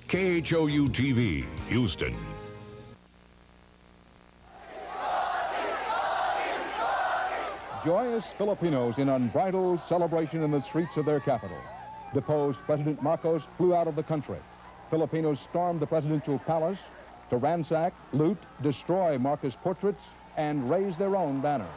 KHOU-TV, Houston. Joyous Filipinos in unbridled celebration in the streets of their capital. Deposed President Marcos flew out of the country. Filipinos stormed the presidential palace to ransack, loot, destroy Marcos portraits, and raise their own banners.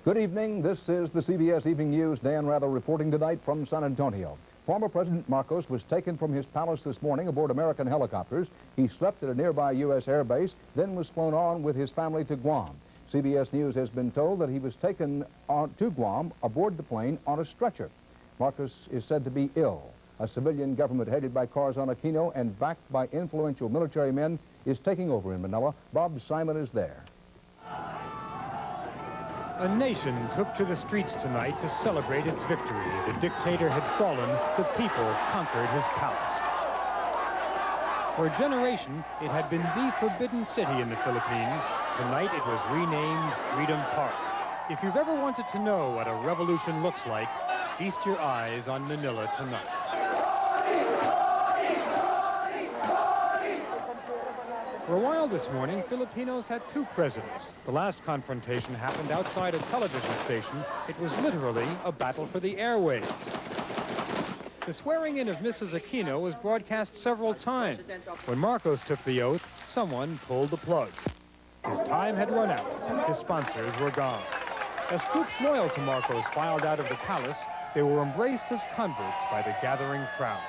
Good evening. This is the CBS Evening News. Dan Rather reporting tonight from San Antonio. Former President Marcos was taken from his palace this morning aboard American helicopters. He slept at a nearby U.S. air base, then was flown on with his family to Guam. CBS News has been told that he was taken to Guam aboard the plane on a stretcher. Marcos is said to be ill. A civilian government headed by Corazon Aquino and backed by influential military men is taking over in Manila. Bob Simon is there. A nation took to the streets tonight to celebrate its victory. The dictator had fallen, the people conquered his palace. For a generation, it had been the forbidden city in the Philippines. Tonight, it was renamed Freedom Park. If you've ever wanted to know what a revolution looks like, feast your eyes on Manila tonight. For a while this morning, Filipinos had two presidents. The last confrontation happened outside a television station. It was literally a battle for the airwaves. The swearing-in of Mrs. Aquino was broadcast several times. When Marcos took the oath, someone pulled the plug. His time had run out. His sponsors were gone. As troops loyal to Marcos filed out of the palace, they were embraced as converts by the gathering crowd.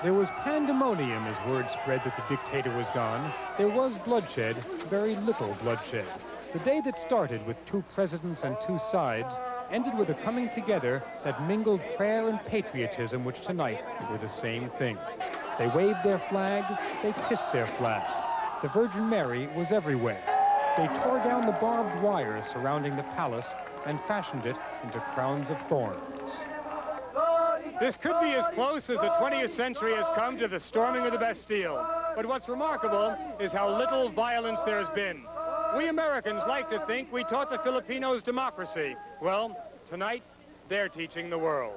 There was pandemonium as word spread that the dictator was gone. There was bloodshed, very little bloodshed. The day that started with two presidents and two sides ended with a coming together that mingled prayer and patriotism, which tonight were the same thing. They waved their flags, they kissed their flags. The Virgin Mary was everywhere. They tore down the barbed wires surrounding the palace and fashioned it into crowns of thorns. This could be as close as the 20th century has come to the storming of the Bastille. But what's remarkable is how little violence there's been. We Americans like to think we taught the Filipinos democracy. Well, tonight, they're teaching the world.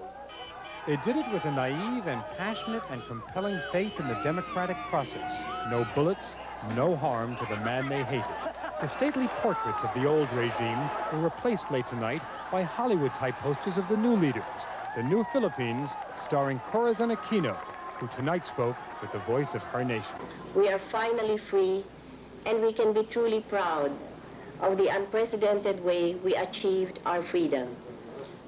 They did it with a naive and passionate and compelling faith in the democratic process. No bullets, no harm to the man they hated. The stately portraits of the old regime were replaced late tonight by Hollywood-type posters of the new leaders. The New Philippines, starring Corazon Aquino, who tonight spoke with the voice of her nation. We are finally free, and we can be truly proud of the unprecedented way we achieved our freedom,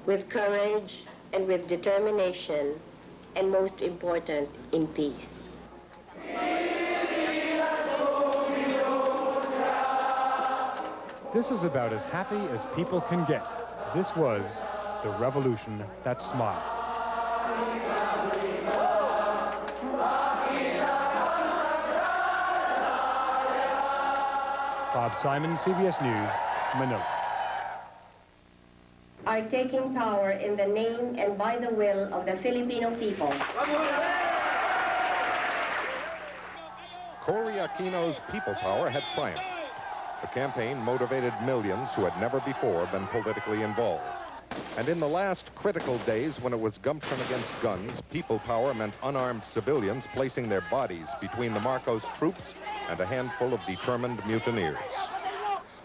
with courage and with determination, and most important, in peace. This is about as happy as people can get. This was the revolution that smiled. Bob Simon, CBS News, Manila. Are taking power in the name and by the will of the Filipino people. Corazon Aquino's people power had triumphed. The campaign motivated millions who had never before been politically involved. And in the last critical days when it was gumption against guns, people power meant unarmed civilians placing their bodies between the Marcos troops and a handful of determined mutineers.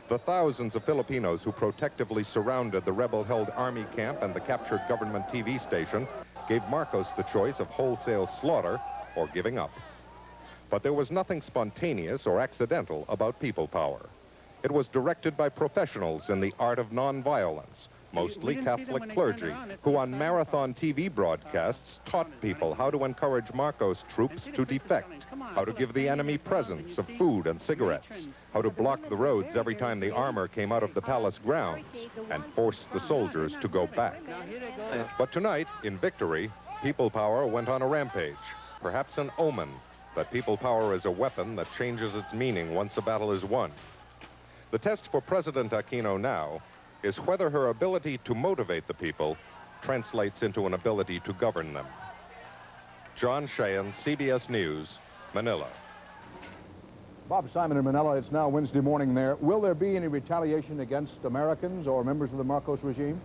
The thousands of Filipinos who protectively surrounded the rebel-held army camp and the captured government TV station gave Marcos the choice of wholesale slaughter or giving up. But there was nothing spontaneous or accidental about people power. It was directed by professionals in the art of nonviolence, mostly Catholic clergy, who on marathon TV broadcasts taught people how to encourage Marcos troops to defect, how to give the enemy presents of food and cigarettes, how to block the roads every time the armor came out of the palace grounds, and force the soldiers to go back. But tonight, in victory, people power went on a rampage, perhaps an omen that people power is a weapon that changes its meaning once a battle is won. The test for President Aquino now is whether her ability to motivate the people translates into an ability to govern them. John Sheehan, CBS News, Manila. Bob Simon in Manila. It's now Wednesday morning there. Will there be any retaliation against Americans or members of the Marcos regime?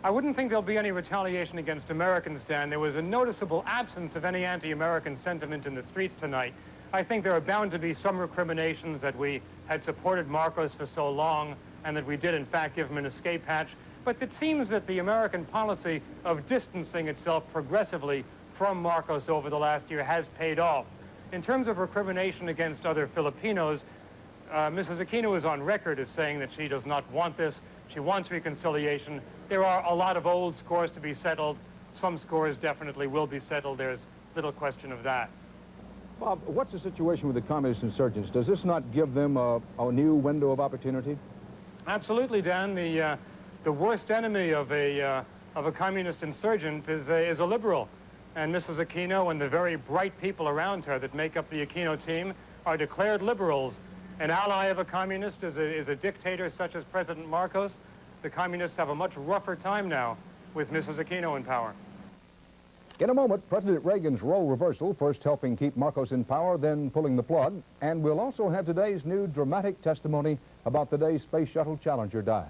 I wouldn't think there'll be any retaliation against Americans, Dan. There was a noticeable absence of any anti-American sentiment in the streets tonight. I think there are bound to be some recriminations that we had supported Marcos for so long and that we did, in fact, give him an escape hatch. But it seems that the American policy of distancing itself progressively from Marcos over the last year has paid off. In terms of recrimination against other Filipinos, Mrs. Aquino is on record as saying that she does not want this. She wants reconciliation. There are a lot of old scores to be settled. Some scores definitely will be settled. There's little question of that. Bob, what's the situation with the communist insurgents? Does this not give them a new window of opportunity? Absolutely, Dan. The worst enemy of a communist insurgent is a liberal. And Mrs. Aquino and the very bright people around her that make up the Aquino team are declared liberals. An ally of a communist is a dictator such as President Marcos. The communists have a much rougher time now with Mrs. Aquino in power. In a moment, President Reagan's role reversal, first helping keep Marcos in power, then pulling the plug. And we'll also have today's new dramatic testimony about the day Space Shuttle Challenger died.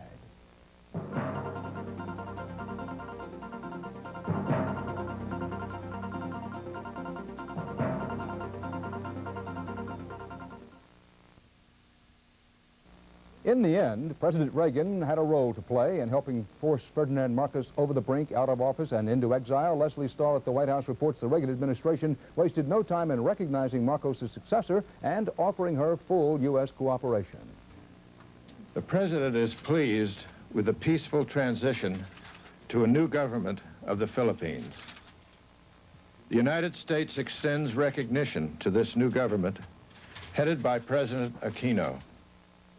In the end, President Reagan had a role to play in helping force Ferdinand Marcos over the brink, out of office, and into exile. Leslie Stahl at the White House reports the Reagan administration wasted no time in recognizing Marcos' successor and offering her full U.S. cooperation. The President is pleased with the peaceful transition to a new government of the Philippines. The United States extends recognition to this new government, headed by President Aquino.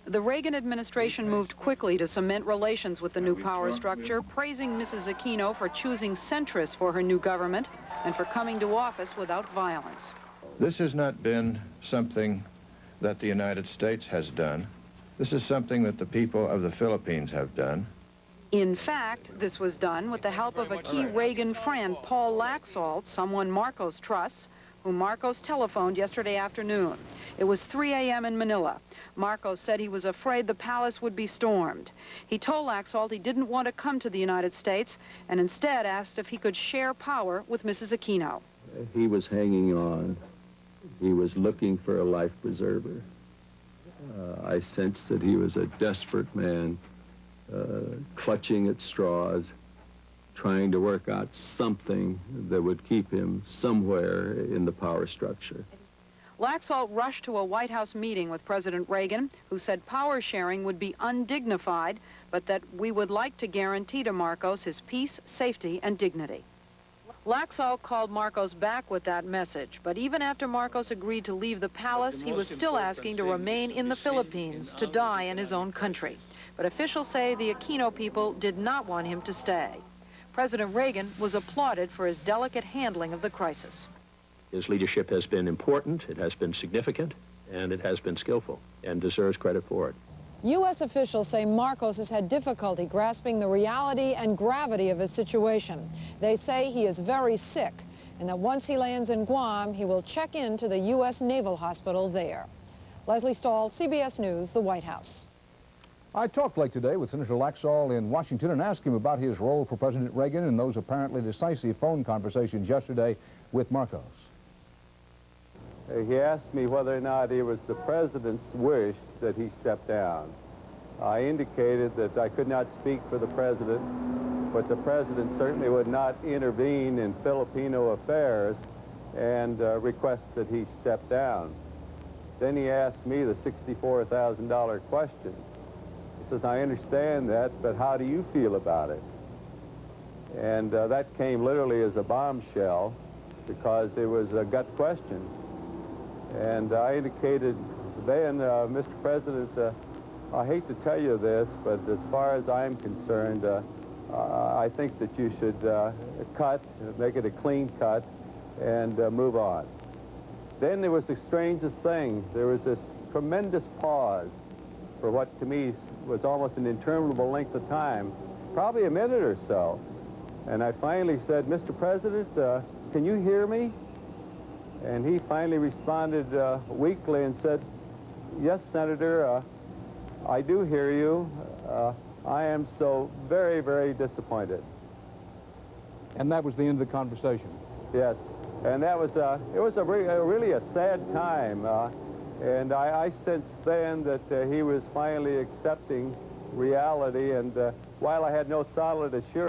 The Reagan administration moved quickly to cement relations with the new power structure, praising Mrs. Aquino for choosing centrists for her new government and for coming to office without violence. This has not been something that the United States has done. This is something that the people of the Philippines have done. In fact, this was done with the help of a key Reagan friend, Paul Laxalt, someone Marcos trusts, whom Marcos telephoned yesterday afternoon. It was 3 a.m. in Manila. Marcos said he was afraid the palace would be stormed. He told Laxalt he didn't want to come to the United States and instead asked if he could share power with Mrs. Aquino. He was hanging on. He was looking for a life preserver. I sensed that he was a desperate man, clutching at straws, trying to work out something that would keep him somewhere in the power structure. Laxalt rushed to a White House meeting with President Reagan, who said power sharing would be undignified, but that we would like to guarantee to Marcos his peace, safety, and dignity. Laxalt called Marcos back with that message, but even after Marcos agreed to leave the palace, he was still asking to remain in the Philippines, to die in his own country. But officials say the Aquino people did not want him to stay. President Reagan was applauded for his delicate handling of the crisis. His leadership has been important, it has been significant, and it has been skillful, and deserves credit for it. U.S. officials say Marcos has had difficulty grasping the reality and gravity of his situation. They say he is very sick, and that once he lands in Guam, he will check into the U.S. Naval Hospital there. Leslie Stahl, CBS News, the White House. I talked late today with Senator Laxalt in Washington and asked him about his role for President Reagan in those apparently decisive phone conversations yesterday with Marcos. He asked me whether or not it was the president's wish that he step down. I indicated that I could not speak for the president, but the president certainly would not intervene in Filipino affairs and request that he step down. Then he asked me the $64,000 question. He says, I understand that, but how do you feel about it? And that came literally as a bombshell because it was a gut question. And I indicated then, Mr. President, I hate to tell you this, but as far as I'm concerned, I think that you should make it a clean cut, and move on. Then there was the strangest thing. There was this tremendous pause for what to me was almost an interminable length of time, probably a minute or so. And I finally said, Mr. President, can you hear me? And he finally responded weakly and said, yes, Senator, I do hear you. I am so very, very disappointed. And that was the end of the conversation. Yes, and that was it was really a sad time, and I sensed then that he was finally accepting reality, and while I had no solid assurance